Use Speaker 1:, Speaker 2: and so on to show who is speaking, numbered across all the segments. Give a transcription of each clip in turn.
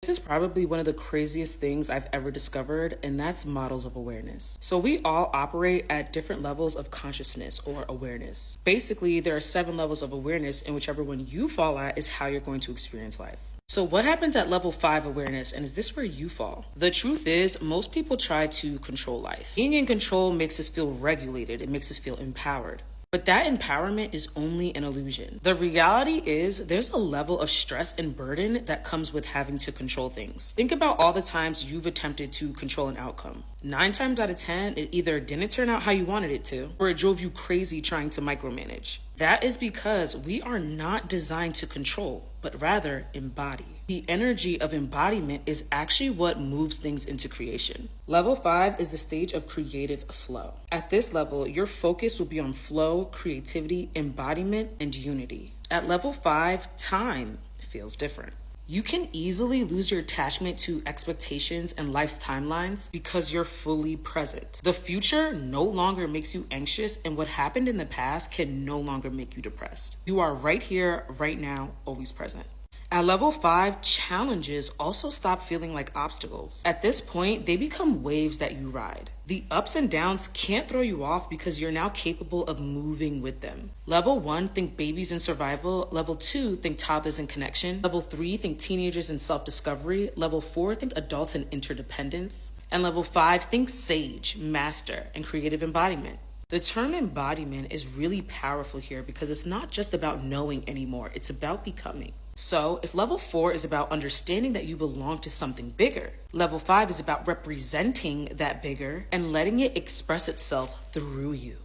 Speaker 1: This is probably one of the craziest things I've ever discovered, and that's models of awareness. So we all operate at different levels of consciousness or awareness. Basically, there are 7 levels of awareness, and whichever one you fall at is how you're going to experience life. So what happens at level 5 awareness, and is this where you fall? The truth is, most people try to control life. Being in control makes us feel regulated. It makes us feel empowered. But that empowerment is only an illusion. The reality is there's a level of stress and burden that comes with having to control things. Think about all the times you've attempted to control an outcome. 9 times out of 10, it either didn't turn out how you wanted it to, or it drove you crazy trying to micromanage. That is because we are not designed to control, but rather embody. The energy of embodiment is actually what moves things into creation. Level 5 is the stage of creative flow. At this level, your focus will be on flow, creativity, embodiment, and unity. At level 5, time feels different. You can easily lose your attachment to expectations and life's timelines because you're fully present. The future no longer makes you anxious, and what happened in the past can no longer make you depressed. You are right here, right now, always present. At level 5, challenges also stop feeling like obstacles. At this point, they become waves that you ride. The ups and downs can't throw you off because you're now capable of moving with them. Level 1, think babies in survival. Level 2, think toddlers in connection. Level 3, think teenagers in self-discovery. Level 4, think adults in interdependence. And level 5, think sage, master, and creative embodiment. The term embodiment is really powerful here because it's not just about knowing anymore, it's about becoming. So if level 4 is about understanding that you belong to something bigger, level 5 is about representing that bigger and letting it express itself through you.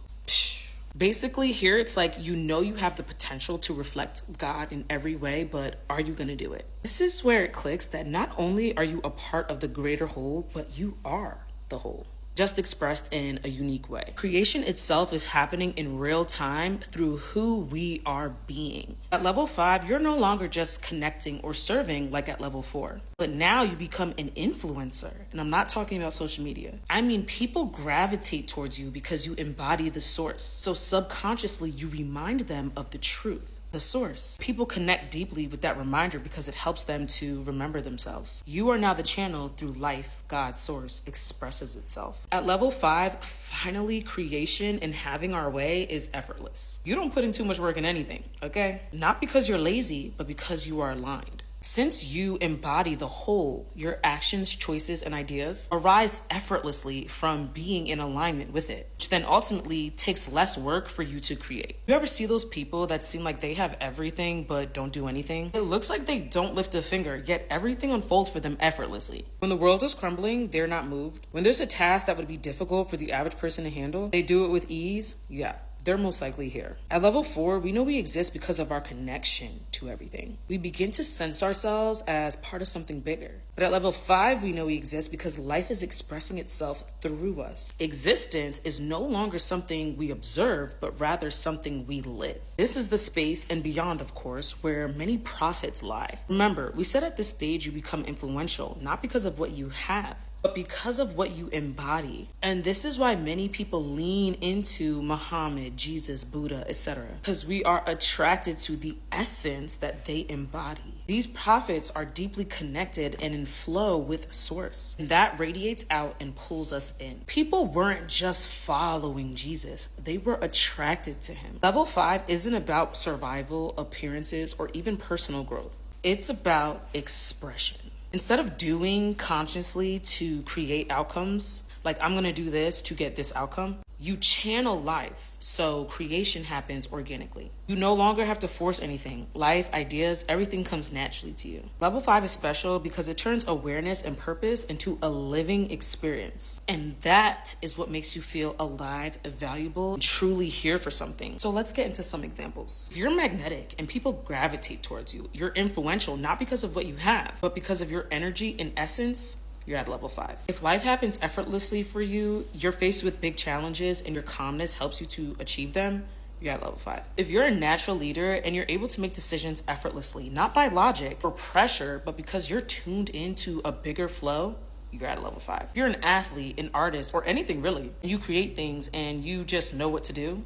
Speaker 1: Basically, here it's like you have the potential to reflect God in every way, but are you going to do it? This is where it clicks that not only are you a part of the greater whole, but you are the whole, just expressed in a unique way. Creation itself is happening in real time through who we are being. At level 5, you're no longer just connecting or serving like at level 4, but now you become an influencer. And I'm not talking about social media. I mean, people gravitate towards you because you embody the source. So subconsciously, you remind them of the truth. The source. People connect deeply with that reminder because it helps them to remember themselves. You are now the channel through life, God's source, expresses itself. At level 5, finally creation and having our way is effortless. You don't put in too much work in anything, okay? Not because you're lazy, but because you are aligned. Since you embody the whole, your actions, choices, and ideas arise effortlessly from being in alignment with it, which then ultimately takes less work for you to create. You ever see those people that seem like they have everything but don't do anything? It looks like they don't lift a finger, yet everything unfolds for them effortlessly. When the world is crumbling, they're not moved. When there's a task that would be difficult for the average person to handle, they do it with ease. Yeah. They're most likely here. At level 4, we know we exist because of our connection to everything. We begin to sense ourselves as part of something bigger. But at level 5, we know we exist because life is expressing itself through us. Existence is no longer something we observe, but rather something we live. This is the space and beyond, of course, where many prophets lie. Remember, we said at this stage you become influential, not because of what you have, but because of what you embody. And this is why many people lean into Muhammad, Jesus, Buddha, etc. Because we are attracted to the essence that they embody. These prophets are deeply connected and in flow with source. And that radiates out and pulls us in. People weren't just following Jesus, they were attracted to him. Level 5 isn't about survival, appearances, or even personal growth. It's about expression. Instead of doing consciously to create outcomes, like I'm gonna do this to get this outcome, you channel life, so creation happens organically. You no longer have to force anything. Life, ideas, everything comes naturally to you. Level 5 is special because it turns awareness and purpose into a living experience. And that is what makes you feel alive, valuable, and truly here for something. So let's get into some examples. If you're magnetic and people gravitate towards you, you're influential not because of what you have, but because of your energy and essence. You're at level 5. If life happens effortlessly for you, you're faced with big challenges and your calmness helps you to achieve them, you're at level 5. If you're a natural leader and you're able to make decisions effortlessly, not by logic or pressure, but because you're tuned into a bigger flow, you're at level 5. If you're an athlete, an artist, or anything really, you create things and you just know what to do,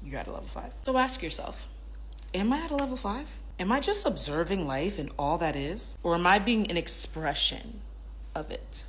Speaker 1: you're at a level 5. So ask yourself, Am I at a level 5? Am I just observing life and all that is? Or am I being an expression of it?